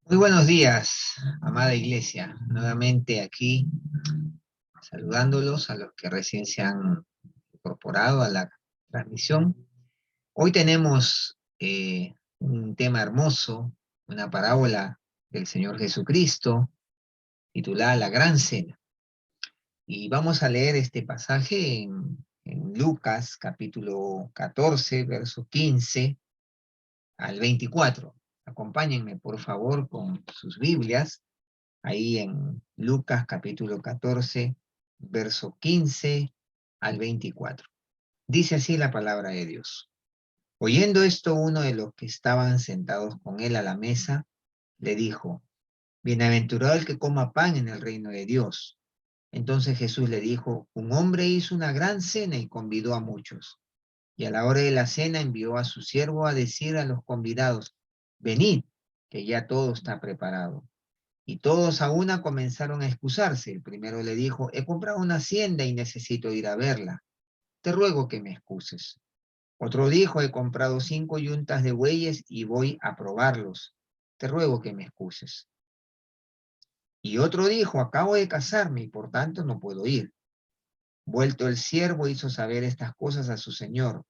Muy buenos días, amada iglesia. Nuevamente aquí saludándolos a los que recién se han incorporado a la transmisión. Hoy tenemos un tema hermoso, una parábola del Señor Jesucristo titulada La Gran Cena. Y vamos a leer este pasaje en Lucas capítulo 14, verso 15 al 24. Acompáñenme por favor con sus Biblias ahí en Lucas capítulo 14, verso 15 al 24. Dice así la palabra de Dios. Oyendo esto, uno de los que estaban sentados con él a la mesa, le dijo, bienaventurado el que coma pan en el reino de Dios. Entonces Jesús le dijo, un hombre hizo una gran cena y convidó a muchos. Y a la hora de la cena envió a su siervo a decir a los convidados, venid, que ya todo está preparado. Y todos a una comenzaron a excusarse. El primero le dijo, he comprado una hacienda y necesito ir a verla. Te ruego que me excuses. Otro dijo, he comprado 5 yuntas de bueyes y voy a probarlos. Te ruego que me excuses. Y otro dijo, acabo de casarme y por tanto no puedo ir. Vuelto el siervo hizo saber estas cosas a su señor.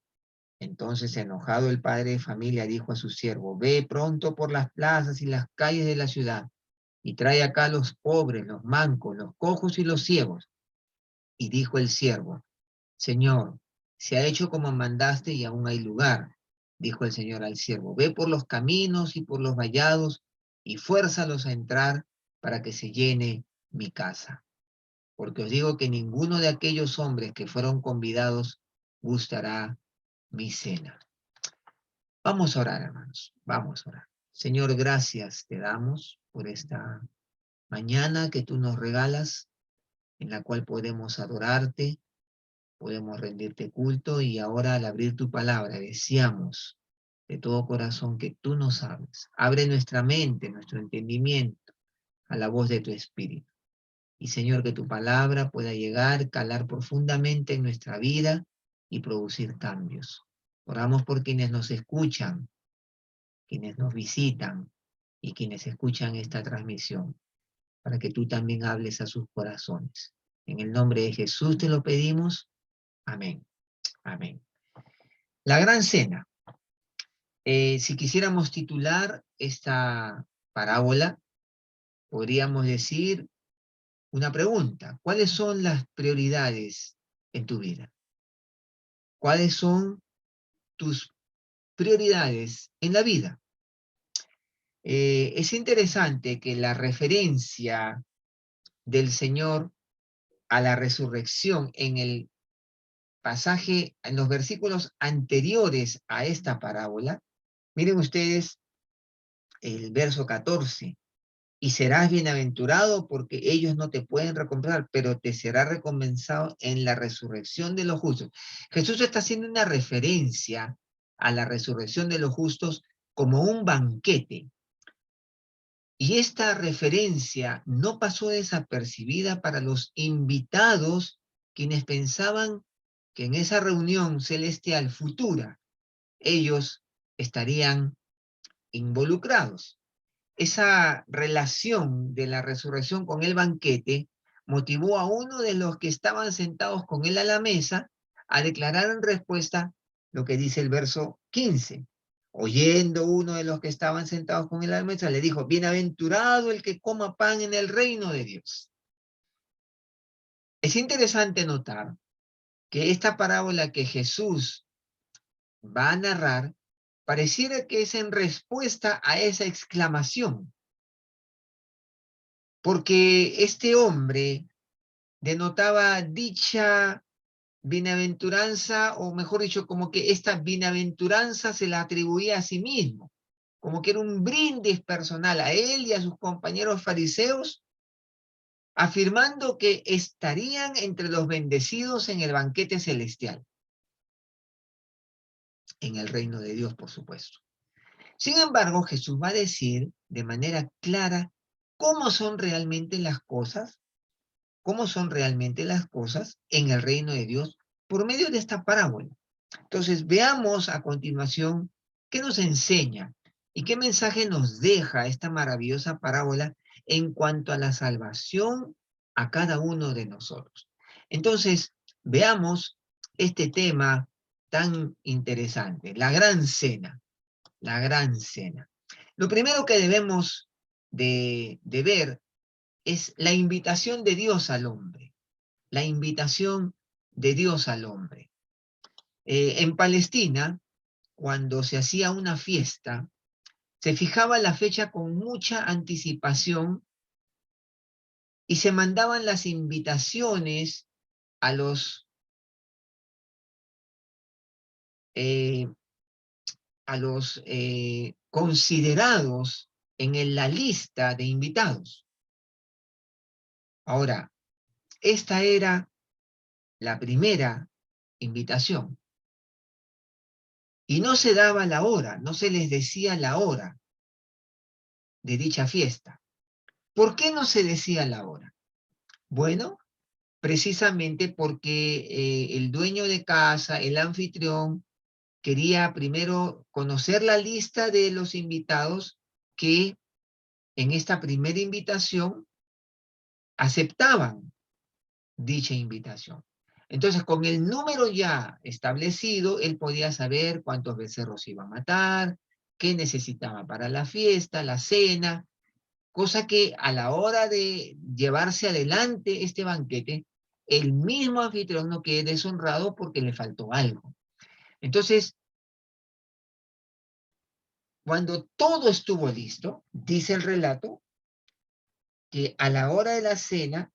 Entonces, enojado el padre de familia dijo a su siervo, ve pronto por las plazas y las calles de la ciudad y trae acá a los pobres, los mancos, los cojos y los ciegos. Y dijo el siervo, Señor, se ha hecho como mandaste y aún hay lugar. Dijo el Señor al siervo, ve por los caminos y por los vallados y fuérzalos a entrar para que se llene mi casa. Porque os digo que ninguno de aquellos hombres que fueron convidados gustará mi cena. Vamos a orar, hermanos, vamos a orar. Señor, gracias te damos por esta mañana que tú nos regalas, en la cual podemos adorarte, podemos rendirte culto y ahora al abrir tu palabra deseamos de todo corazón que tú nos hables. Abre nuestra mente, nuestro entendimiento a la voz de tu Espíritu. Y Señor, que tu palabra pueda llegar, calar profundamente en nuestra vida y producir cambios. Oramos por quienes nos escuchan, quienes nos visitan y quienes escuchan esta transmisión, para que tú también hables a sus corazones. En el nombre de Jesús te lo pedimos. Amén. Amén. La gran cena. Si quisiéramos titular esta parábola, podríamos decir una pregunta. ¿Cuáles son las prioridades en tu vida? ¿Cuáles son tus prioridades en la vida? Es interesante que la referencia del Señor a la resurrección en el pasaje, en los versículos anteriores a esta parábola, miren ustedes el verso 14, y serás bienaventurado porque ellos no te pueden recompensar, pero te será recompensado en la resurrección de los justos. Jesús está haciendo una referencia a la resurrección de los justos como un banquete. Y esta referencia no pasó desapercibida para los invitados, quienes pensaban que en esa reunión celestial futura ellos estarían involucrados. Esa relación de la resurrección con el banquete motivó a uno de los que estaban sentados con él a la mesa a declarar en respuesta lo que dice el verso 15. Oyendo uno de los que estaban sentados con él a la mesa, le dijo, bienaventurado el que coma pan en el reino de Dios. Es interesante notar que esta parábola que Jesús va a narrar pareciera que es en respuesta a esa exclamación, porque este hombre denotaba dicha bienaventuranza, o mejor dicho, como que esta bienaventuranza se la atribuía a sí mismo, como que era un brindis personal a él y a sus compañeros fariseos, afirmando que estarían entre los bendecidos en el banquete celestial, en el reino de Dios, por supuesto. Sin embargo, Jesús va a decir de manera clara cómo son realmente las cosas, cómo son realmente las cosas en el reino de Dios por medio de esta parábola. Entonces, veamos a continuación qué nos enseña ¿Y qué mensaje nos deja esta maravillosa parábola en cuanto a la salvación a cada uno de nosotros? Entonces, veamos este tema tan interesante, la gran cena, la gran cena. Lo primero que debemos de ver es la invitación de Dios al hombre, la invitación de Dios al hombre. En Palestina, cuando se hacía una fiesta, se fijaba la fecha con mucha anticipación y se mandaban las invitaciones a eh, los considerados en la lista de invitados. Ahora, esta era la primera invitación y no se daba la hora, no se les decía la hora de dicha fiesta. ¿Por qué no se decía la hora? Bueno, precisamente porque el dueño de casa, el anfitrión, quería primero conocer la lista de los invitados que en esta primera invitación aceptaban dicha invitación. Entonces, con el número ya establecido, él podía saber cuántos becerros iba a matar, qué necesitaba para la fiesta, la cena, cosa que a la hora de llevarse adelante este banquete, el mismo anfitrión no quede deshonrado porque le faltó algo. Entonces, cuando todo estuvo listo, dice el relato, que a la hora de la cena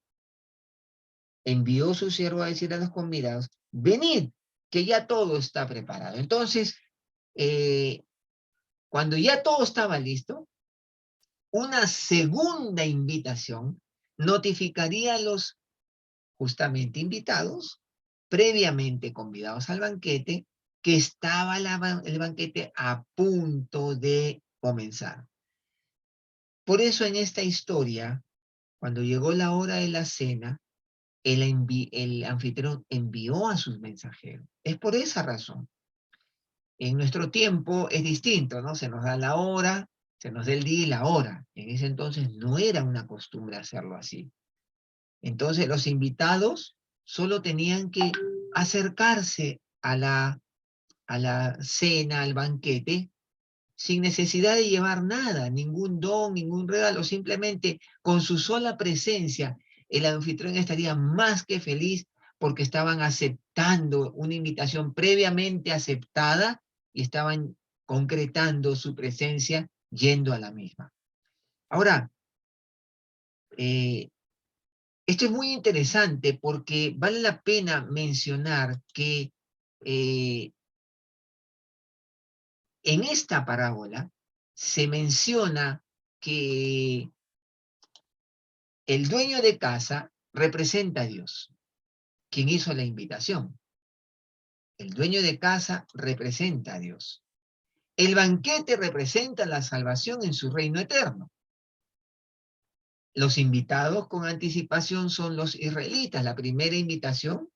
envió su siervo a decir a los convidados, venid, que ya todo está preparado. Entonces, eh, cuando ya todo estaba listo, una segunda invitación notificaría a los justamente invitados, previamente convidados al banquete, que estaba el banquete a punto de comenzar. Por eso en esta historia, cuando llegó la hora de la cena, el anfitrión envió a sus mensajeros. Es por esa razón. En nuestro tiempo es distinto, ¿no? Se nos da la hora, se nos da el día y la hora. En ese entonces no era una costumbre hacerlo así. Entonces los invitados solo tenían que acercarse a la cena, al banquete, sin necesidad de llevar nada, ningún don, ningún regalo, simplemente con su sola presencia, el anfitrión estaría más que feliz porque estaban aceptando una invitación previamente aceptada y estaban concretando su presencia yendo a la misma. Ahora, eh, esto es muy interesante porque vale la pena mencionar que eh, en esta parábola se menciona que el dueño de casa representa a Dios, quien hizo la invitación. El dueño de casa representa a Dios. El banquete representa la salvación en su reino eterno. Los invitados con anticipación son los israelitas. La primera invitación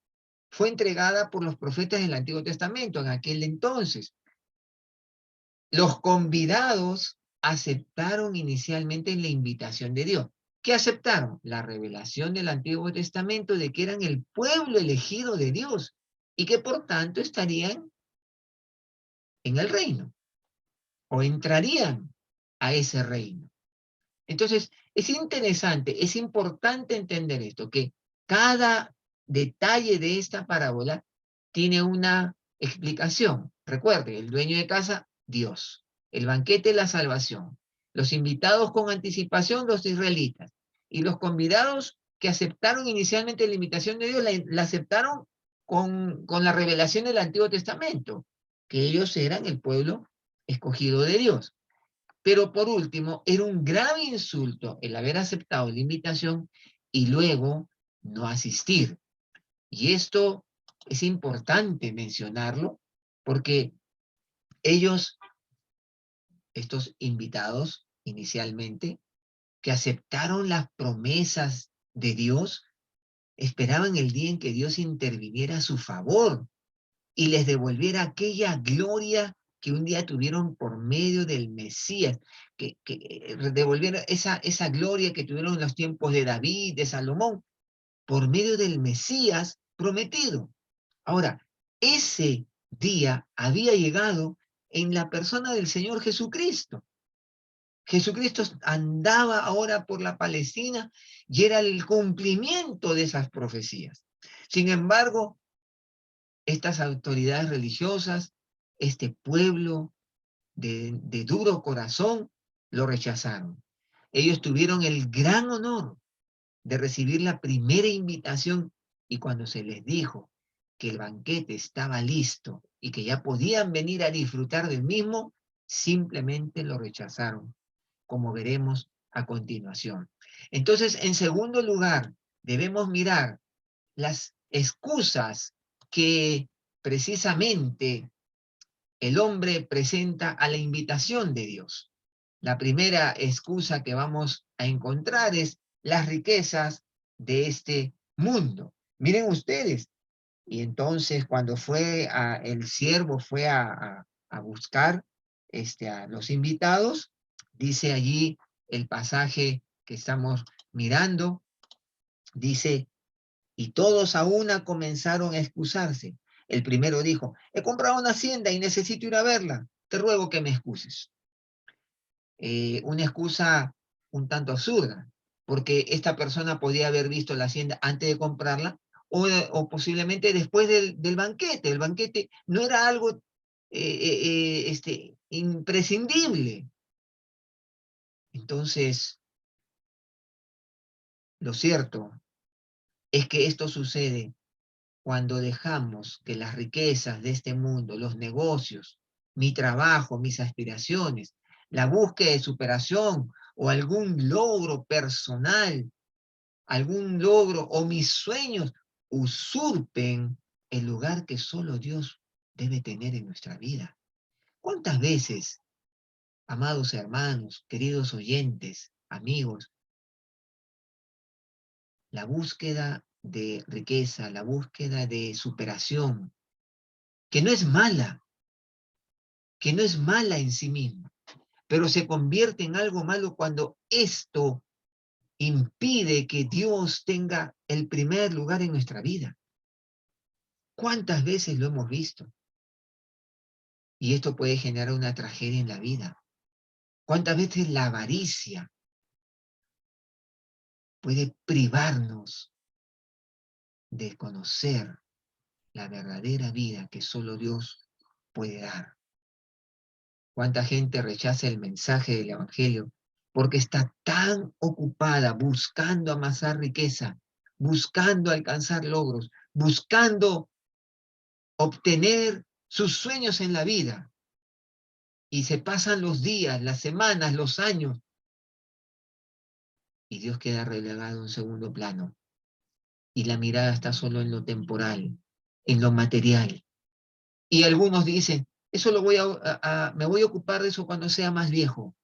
fue entregada por los profetas del Antiguo Testamento en aquel entonces. Los convidados aceptaron inicialmente la invitación de Dios. ¿Qué aceptaron? La revelación del Antiguo Testamento de que eran el pueblo elegido de Dios y que por tanto estarían en el reino o entrarían a ese reino. Entonces, es interesante, es importante entender esto, que cada detalle de esta parábola tiene una explicación. Recuerde, el dueño de casa, Dios. El banquete, la salvación. Los invitados con anticipación, los israelitas. Y los convidados que aceptaron inicialmente la invitación de Dios, la aceptaron con la revelación del Antiguo Testamento, que ellos eran el pueblo escogido de Dios. Pero por último, era un grave insulto el haber aceptado la invitación y luego no asistir. Y esto es importante mencionarlo porque ellos, estos invitados inicialmente, que aceptaron las promesas de Dios, esperaban el día en que Dios interviniera a su favor y les devolviera aquella gloria que un día tuvieron por medio del Mesías, que devolvieron esa gloria que tuvieron en los tiempos de David, de Salomón, por medio del Mesías prometido. Ahora, ese día había llegado en la persona del Señor Jesucristo. Jesucristo andaba ahora por la Palestina y era el cumplimiento de esas profecías. Sin embargo, estas autoridades religiosas, este pueblo de duro corazón, lo rechazaron. Ellos tuvieron el gran honor de recibir la primera invitación y cuando se les dijo que el banquete estaba listo y que ya podían venir a disfrutar del mismo, simplemente lo rechazaron, como veremos a continuación. Entonces, en segundo lugar, debemos mirar las excusas que precisamente el hombre presenta a la invitación de Dios. La primera excusa que vamos a encontrar es las riquezas de este mundo. Miren ustedes, y entonces cuando el siervo fue a buscar a los invitados, dice allí el pasaje que estamos mirando, dice, y todos a una comenzaron a excusarse. El primero dijo, he comprado una hacienda y necesito ir a verla, te ruego que me excuses. Una excusa un tanto absurda, porque esta persona podía haber visto la hacienda antes de comprarla o posiblemente después del banquete. El banquete no era algo imprescindible. Entonces, lo cierto es que esto sucede cuando dejamos que las riquezas de este mundo, los negocios, mi trabajo, mis aspiraciones, la búsqueda de superación o algún logro personal, algún logro o mis sueños usurpen el lugar que solo Dios debe tener en nuestra vida. ¿Cuántas veces, amados hermanos, queridos oyentes, amigos, la búsqueda de riqueza, la búsqueda de superación, que no es mala, que no es mala en sí misma, pero se convierte en algo malo cuando esto impide que Dios tenga el primer lugar en nuestra vida? ¿Cuántas veces lo hemos visto? Y esto puede generar una tragedia en la vida. ¿Cuántas veces la avaricia puede privarnos de conocer la verdadera vida que solo Dios puede dar? ¿Cuánta gente rechaza el mensaje del Evangelio porque está tan ocupada buscando amasar riqueza, buscando alcanzar logros, buscando obtener sus sueños en la vida? Y se pasan los días, las semanas, los años, y Dios queda relegado en segundo plano. Y la mirada está solo en lo temporal, en lo material. Y algunos dicen, eso me voy a ocupar de eso cuando sea más viejo,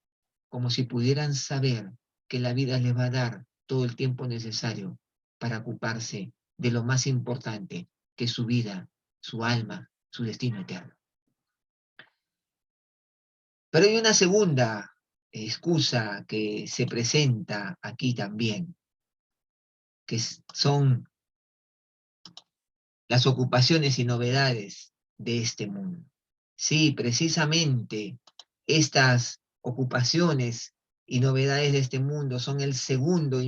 como si pudieran saber que la vida les va a dar todo el tiempo necesario para ocuparse de lo más importante, que es su vida, su alma, su destino eterno. Pero hay una segunda excusa que se presenta aquí también, que son las ocupaciones y novedades de este mundo. Sí, precisamente estas ocupaciones y novedades de este mundo son la segunda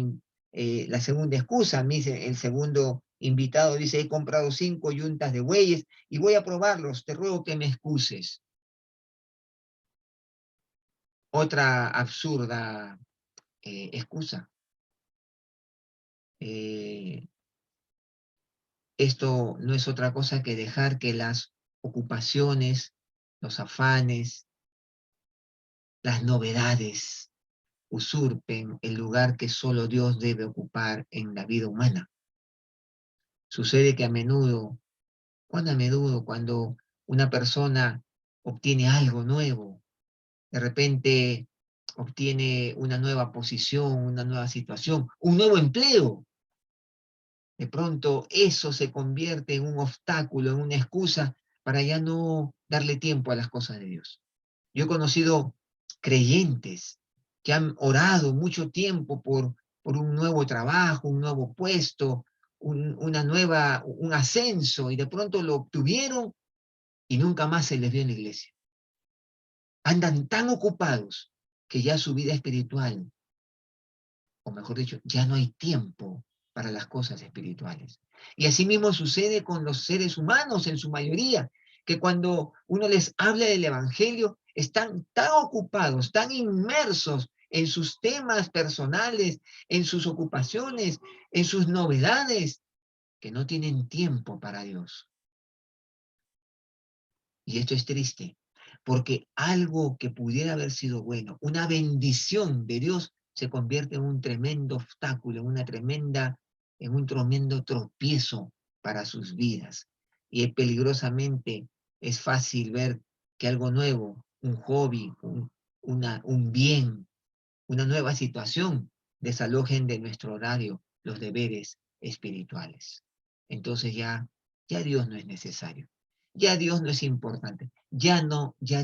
excusa. El segundo invitado dice, he comprado 5 yuntas de bueyes y voy a probarlos, te ruego que me excuses. Otra absurda excusa. Esto no es otra cosa que dejar que las ocupaciones, los afanes, las novedades usurpen el lugar que solo Dios debe ocupar en la vida humana. Sucede que cuán a menudo cuando una persona obtiene algo nuevo, de repente obtiene una nueva posición, una nueva situación, un nuevo empleo, de pronto eso se convierte en un obstáculo, en una excusa para ya no darle tiempo a las cosas de Dios. Yo he conocido creyentes que han orado mucho tiempo por un nuevo trabajo, un nuevo puesto, un ascenso, y de pronto lo obtuvieron y nunca más se les vio en la iglesia. Andan tan ocupados que ya su vida espiritual, o mejor dicho, ya no hay tiempo para las cosas espirituales. Y así mismo sucede con los seres humanos en su mayoría, que cuando uno les habla del Evangelio, están tan ocupados, tan inmersos en sus temas personales, en sus ocupaciones, en sus novedades, que no tienen tiempo para Dios. Y esto es triste, porque algo que pudiera haber sido bueno, una bendición de Dios, se convierte en un tremendo obstáculo, en un tremendo tropiezo para sus vidas. Y es peligrosamente, es fácil ver que algo nuevo, un hobby, un bien, una nueva situación, desalojen de nuestro horario los deberes espirituales. Entonces ya Dios no es necesario. Ya Dios no es importante. Ya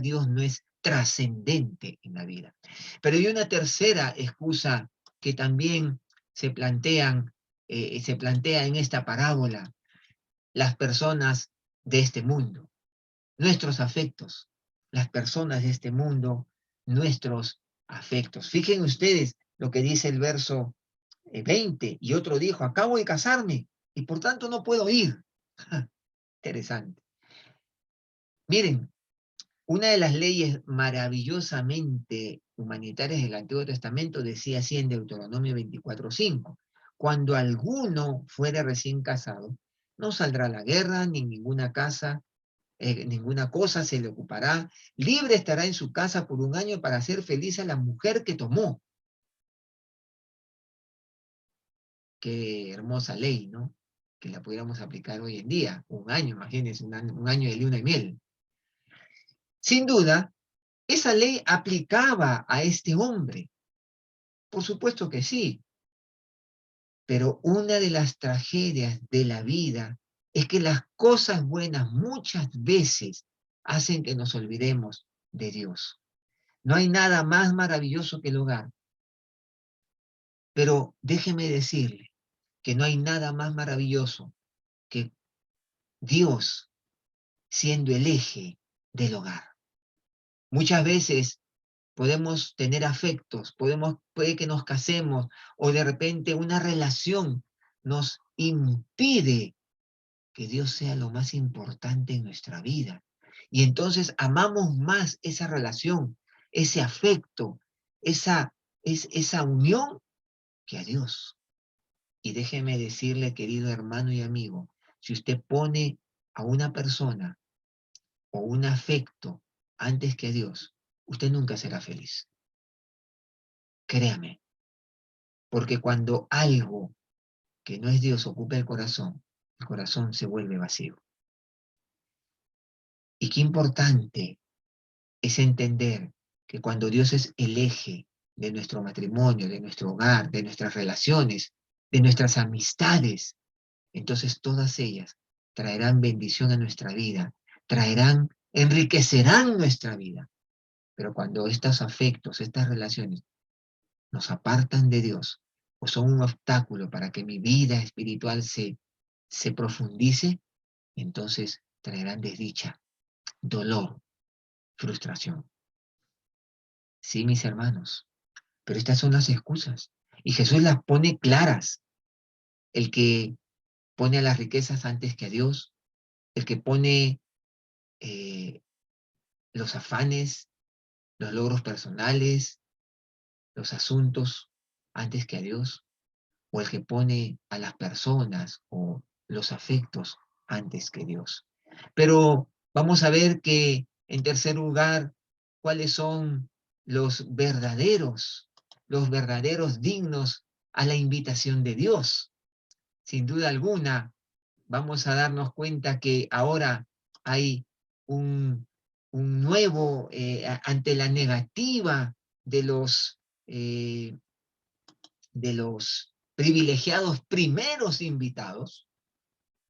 Dios no es trascendente en la vida. Pero hay una tercera excusa que también se plantea en esta parábola: las personas de este mundo, nuestros afectos, las personas de este mundo, nuestros afectos. Fíjense ustedes lo que dice el verso 20, y otro dijo: acabo de casarme y por tanto no puedo ir. Interesante. Miren, una de las leyes maravillosamente humanitarias del Antiguo Testamento decía así en Deuteronomio 24:5: cuando alguno fuere recién casado, no saldrá a la guerra, ni ninguna ninguna cosa se le ocupará, libre estará en su casa por un año para hacer feliz a la mujer que tomó. Qué hermosa ley, ¿no? Que la pudiéramos aplicar hoy en día. Un año, imagínense, un año de luna y miel. Sin duda, esa ley aplicaba a este hombre. Por supuesto que sí, pero una de las tragedias de la vida es que las cosas buenas muchas veces hacen que nos olvidemos de Dios. No hay nada más maravilloso que el hogar, pero déjeme decirle que no hay nada más maravilloso que Dios siendo el eje del hogar. Muchas veces podemos tener afectos, puede que nos casemos, o de repente una relación nos impide que Dios sea lo más importante en nuestra vida. Y entonces amamos más esa relación, ese afecto, esa unión, que a Dios. Y déjeme decirle, querido hermano y amigo, si usted pone a una persona o un afecto antes que a Dios, usted nunca será feliz. Créame, porque cuando algo que no es Dios ocupa el corazón se vuelve vacío. Y qué importante es entender que cuando Dios es el eje de nuestro matrimonio, de nuestro hogar, de nuestras relaciones, de nuestras amistades, entonces todas ellas traerán bendición a nuestra vida, enriquecerán nuestra vida. Pero cuando estos afectos, estas relaciones nos apartan de Dios o son un obstáculo para que mi vida espiritual se profundice, entonces traerán desdicha, dolor, frustración. Sí, mis hermanos, pero estas son las excusas. Y Jesús las pone claras. El que pone a las riquezas antes que a Dios, el que pone eh, los afanes, los logros personales, los asuntos antes que a Dios, o el que pone a las personas o los afectos antes que Dios. Pero vamos a ver que, en tercer lugar, cuáles son los verdaderos dignos a la invitación de Dios. Sin duda alguna, vamos a darnos cuenta que ahora hay un, un nuevo, ante la negativa de eh, de los privilegiados primeros invitados,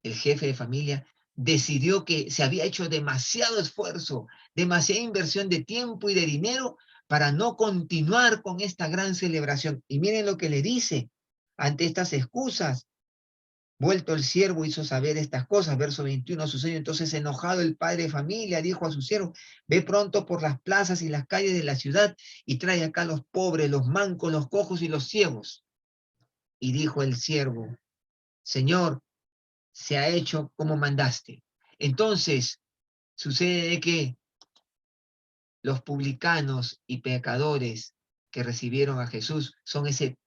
el jefe de familia decidió que se había hecho demasiado esfuerzo, demasiada inversión de tiempo y de dinero para no continuar con esta gran celebración. Y miren lo que le dice ante estas excusas. Vuelto el siervo hizo saber estas cosas, verso 21 sucedió. Entonces enojado el padre de familia dijo a su siervo, ve pronto por las plazas y las calles de la ciudad y trae acá a los pobres, los mancos, los cojos y los ciegos. Y dijo el siervo, Señor, se ha hecho como mandaste. Entonces sucede de que los publicanos y pecadores que recibieron a Jesús son ese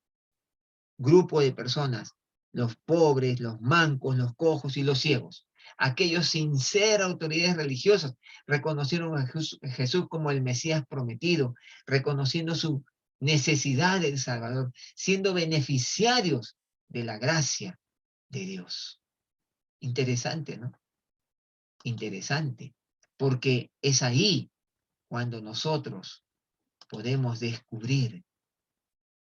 grupo de personas, los pobres, los mancos, los cojos y los ciegos. Aquellos sin ser autoridades religiosas reconocieron a Jesús como el Mesías prometido, reconociendo su necesidad del Salvador, siendo beneficiarios de la gracia de Dios. Interesante, ¿no? Interesante, porque es ahí cuando nosotros podemos descubrir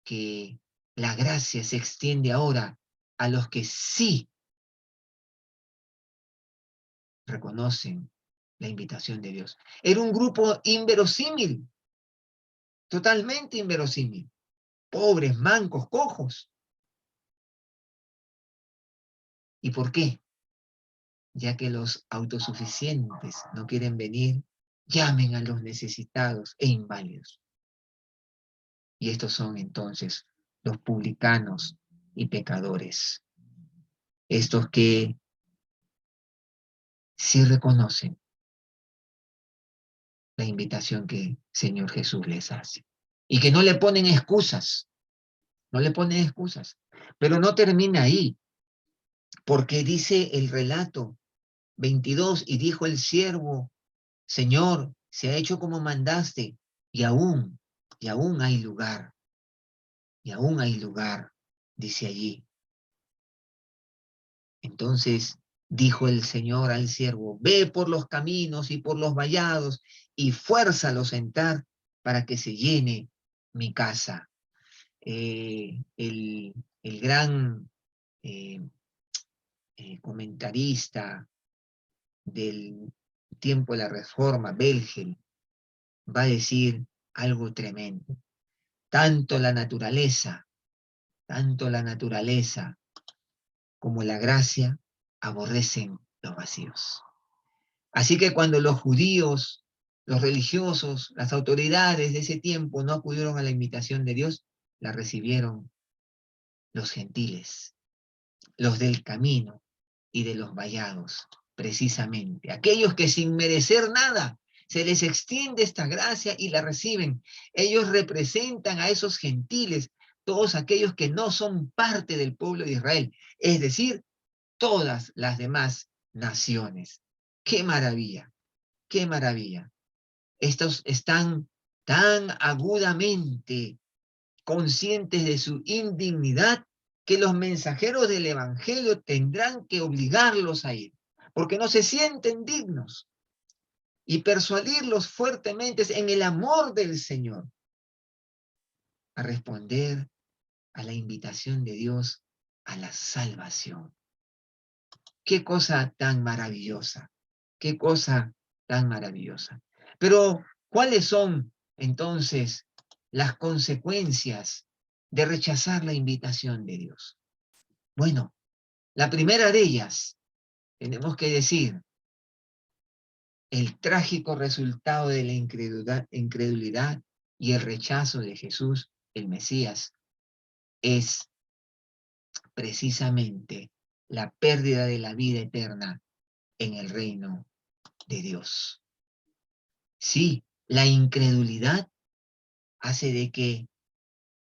que la gracia se extiende ahora a los que sí reconocen la invitación de Dios. Era un grupo inverosímil, totalmente inverosímil. Pobres, mancos, cojos. ¿Y por qué? Ya que los autosuficientes no quieren venir, llamen a los necesitados e inválidos. Y estos son entonces los publicanos y pecadores. Estos que sí reconocen la invitación que el Señor Jesús les hace. Y que no le ponen excusas, no le ponen excusas. Pero no termina ahí, porque dice el relato 22, y dijo el siervo, Señor, se ha hecho como mandaste, y aún hay lugar, y aún hay lugar, dice allí. Entonces dijo el Señor al siervo, ve por los caminos y por los vallados y fuérzalo a entrar para que se llene mi casa. El gran eh, comentarista del tiempo de la Reforma, Belgel, va a decir algo tremendo. Tanto la naturaleza como la gracia aborrecen los vacíos. Así que cuando los judíos, los religiosos, las autoridades de ese tiempo no acudieron a la invitación de Dios, la recibieron los gentiles, los del camino y de los vallados, precisamente. Aquellos que sin merecer nada se les extiende esta gracia y la reciben. Ellos representan a esos gentiles, todos aquellos que no son parte del pueblo de Israel, es decir, todas las demás naciones. ¡Qué maravilla! ¡Qué maravilla! Estos están tan agudamente conscientes de su indignidad que los mensajeros del Evangelio tendrán que obligarlos a ir, porque no se sienten dignos, y persuadirlos fuertemente en el amor del Señor a responder a la invitación de Dios a la salvación. Qué cosa tan maravillosa, qué cosa tan maravillosa. Pero, ¿cuáles son entonces las consecuencias de rechazar la invitación de Dios? Bueno, la primera de ellas, tenemos que decir, el trágico resultado de la incredulidad y el rechazo de Jesús, el Mesías, es precisamente la pérdida de la vida eterna en el reino de Dios. Sí, la incredulidad hace de que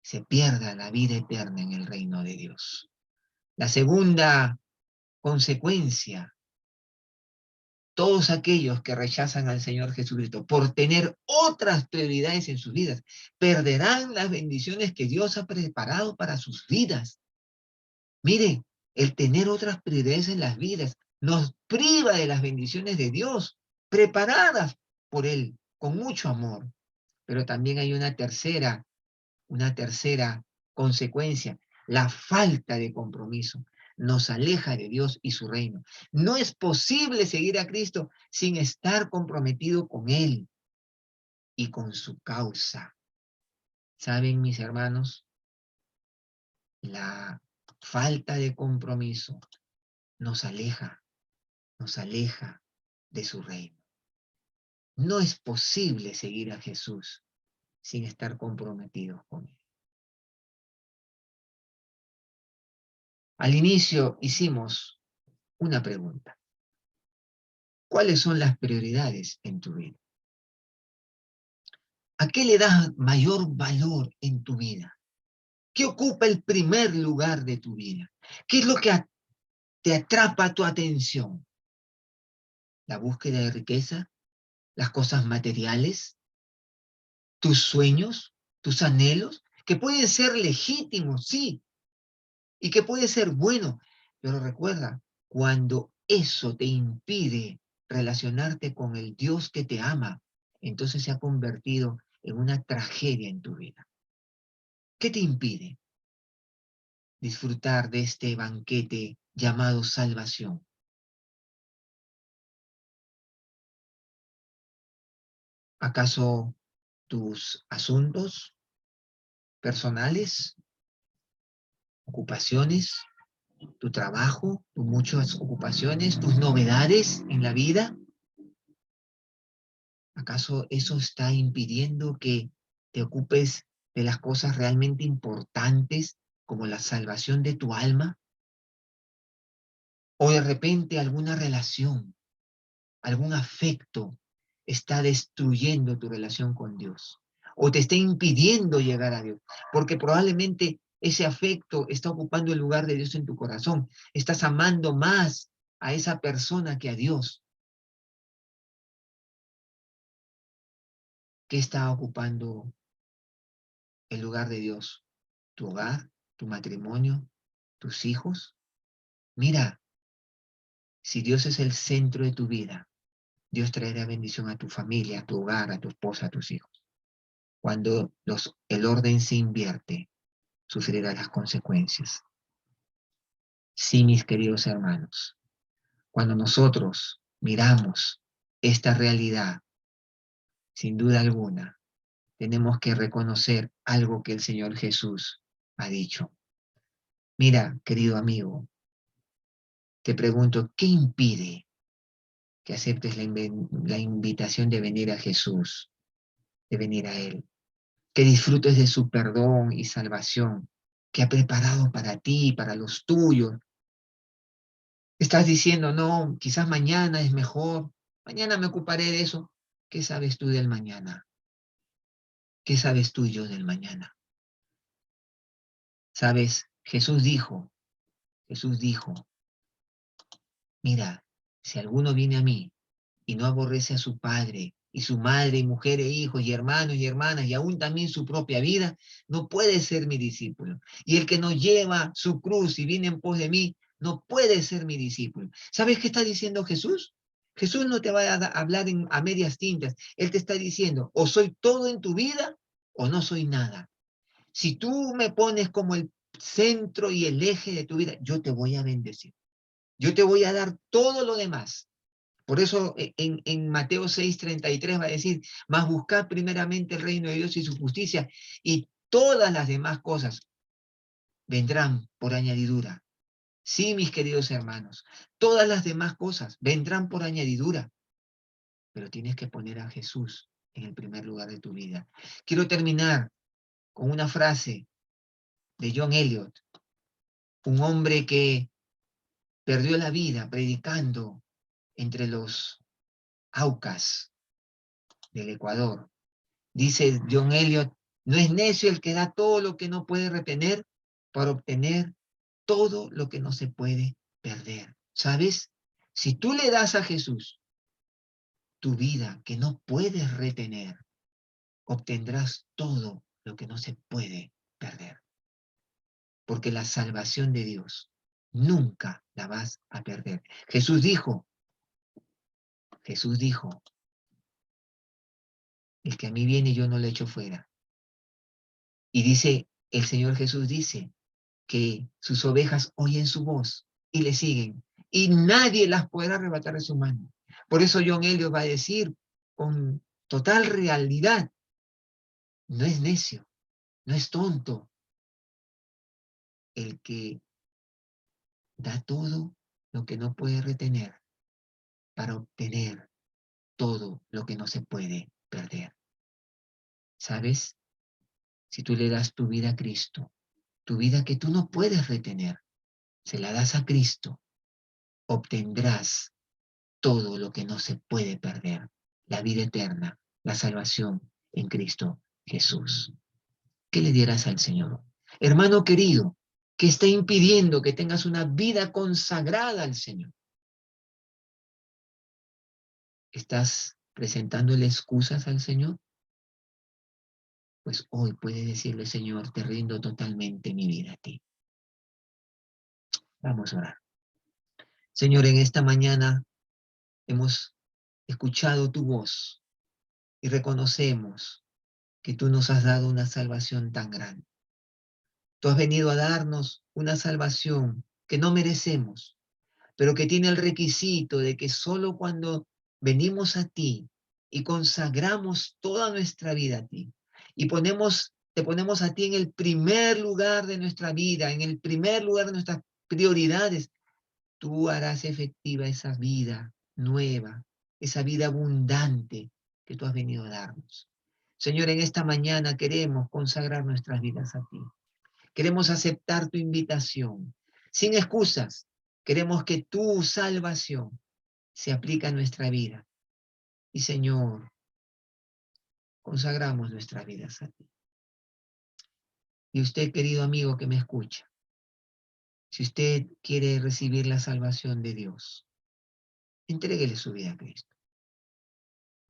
se pierda la vida eterna en el reino de Dios. La segunda consecuencia, todos aquellos que rechazan al Señor Jesucristo por tener otras prioridades en sus vidas, perderán las bendiciones que Dios ha preparado para sus vidas. Mire, el tener otras prioridades en las vidas nos priva de las bendiciones de Dios, preparadas por Él, con mucho amor. Pero también hay una tercera consecuencia, la falta de compromiso. nos aleja de Dios y su reino. No es posible seguir a Cristo sin estar comprometido con Él y con su causa. ¿Saben, mis hermanos? La falta de compromiso nos aleja de su reino. No es posible seguir a Jesús sin estar comprometidos con Él. Al inicio hicimos una pregunta. ¿Cuáles son las prioridades en tu vida? ¿A qué le das mayor valor en tu vida? ¿Qué ocupa el primer lugar de tu vida? ¿Qué es lo que te atrapa tu atención? ¿La búsqueda de riqueza? ¿Las cosas materiales? ¿Tus sueños? ¿Tus anhelos? Que pueden ser legítimos, sí, y que puede ser bueno, pero recuerda, cuando eso te impide relacionarte con el Dios que te ama, entonces se ha convertido en una tragedia en tu vida. ¿Qué te impide disfrutar de este banquete llamado salvación? ¿Acaso tus asuntos personales, ocupaciones, tu trabajo, tus muchas ocupaciones, tus novedades en la vida? ¿Acaso eso está impidiendo que te ocupes de las cosas realmente importantes como la salvación de tu alma? ¿O de repente alguna relación, algún afecto está destruyendo tu relación con Dios? ¿O te está impidiendo llegar a Dios? Porque probablemente ese afecto está ocupando el lugar de Dios en tu corazón. Estás amando más a esa persona que a Dios. ¿Qué está ocupando el lugar de Dios? ¿Tu hogar, tu matrimonio, tus hijos? Mira, si Dios es el centro de tu vida, Dios traerá bendición a tu familia, a tu hogar, a tu esposa, a tus hijos. Cuando el orden se invierte, sufrirá las consecuencias. Sí, mis queridos hermanos, cuando nosotros miramos esta realidad, sin duda alguna, tenemos que reconocer algo que el Señor Jesús ha dicho. Mira, querido amigo, te pregunto, ¿qué impide que aceptes la invitación de venir a Jesús, de venir a Él? Que disfrutes de su perdón y salvación que ha preparado para ti y para los tuyos. Estás diciendo, no, quizás mañana es mejor, mañana me ocuparé de eso. ¿Qué sabes tú del mañana? ¿Qué sabes tú y yo del mañana? ¿Sabes? Jesús dijo, mira, si alguno viene a mí y no aborrece a su padre y su madre y mujer e hijos y hermanos y hermanas y aún también su propia vida, no puede ser mi discípulo. Y el que no lleva su cruz y viene en pos de mí, no puede ser mi discípulo. ¿Sabes qué está diciendo Jesús? Jesús no te va a hablar a medias tintas. Él te está diciendo, o soy todo en tu vida o no soy nada. Si tú me pones como el centro y el eje de tu vida, yo te voy a bendecir. Yo te voy a dar todo lo demás. Por eso en Mateo 6:33 va a decir, mas buscad primeramente el reino de Dios y su justicia, y todas las demás cosas vendrán por añadidura. Sí, mis queridos hermanos, todas las demás cosas vendrán por añadidura, pero tienes que poner a Jesús en el primer lugar de tu vida. Quiero terminar con una frase de John Eliot, un hombre que perdió la vida predicando entre los Aucas del Ecuador. Dice John Eliot, no es necio el que da todo lo que no puede retener para obtener todo lo que no se puede perder. ¿Sabes? Si tú le das a Jesús tu vida que no puedes retener, obtendrás todo lo que no se puede perder. Porque la salvación de Dios nunca la vas a perder. Jesús dijo, el que a mí viene yo no le echo fuera. Y dice, el Señor Jesús dice, que sus ovejas oyen su voz y le siguen, y nadie las podrá arrebatar de su mano. Por eso John Elliot va a decir con total realidad, no es necio, no es tonto el que da todo lo que no puede retener para obtener todo lo que no se puede perder. ¿Sabes? Si tú le das tu vida a Cristo, tu vida que tú no puedes retener, se la das a Cristo, obtendrás todo lo que no se puede perder, la vida eterna, la salvación en Cristo Jesús. ¿Qué le dirás al Señor? Hermano querido, ¿qué está impidiendo que tengas una vida consagrada al Señor? ¿Estás presentándole excusas al Señor? Pues hoy puedes decirle, Señor, te rindo totalmente mi vida a ti. Vamos a orar. Señor, en esta mañana hemos escuchado tu voz y reconocemos que tú nos has dado una salvación tan grande. Tú has venido a darnos una salvación que no merecemos, pero que tiene el requisito de que solo cuando venimos a ti y consagramos toda nuestra vida a ti y te ponemos a ti en el primer lugar de nuestra vida, en el primer lugar de nuestras prioridades, tú harás efectiva esa vida nueva, esa vida abundante que tú has venido a darnos. Señor, en esta mañana queremos consagrar nuestras vidas a ti. Queremos aceptar tu invitación, sin excusas. Queremos que tu salvación se aplique a nuestra vida. Y Señor, consagramos nuestras vidas a ti. Y usted, querido amigo que me escucha, si usted quiere recibir la salvación de Dios, entréguele su vida a Cristo.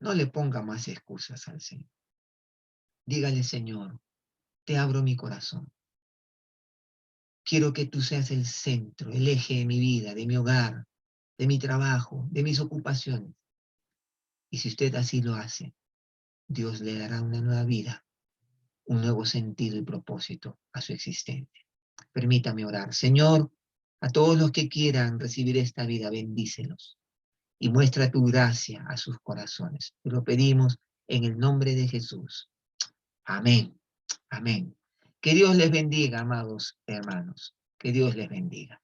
No le ponga más excusas al Señor. Dígale, Señor, te abro mi corazón. Quiero que tú seas el centro, el eje de mi vida, de mi hogar, de mi trabajo, de mis ocupaciones. Y si usted así lo hace, Dios le dará una nueva vida, un nuevo sentido y propósito a su existencia. Permítame orar. Señor, a todos los que quieran recibir esta vida, bendícelos y muestra tu gracia a sus corazones. Te lo pedimos en el nombre de Jesús. Amén. Amén. Que Dios les bendiga, amados hermanos. Que Dios les bendiga.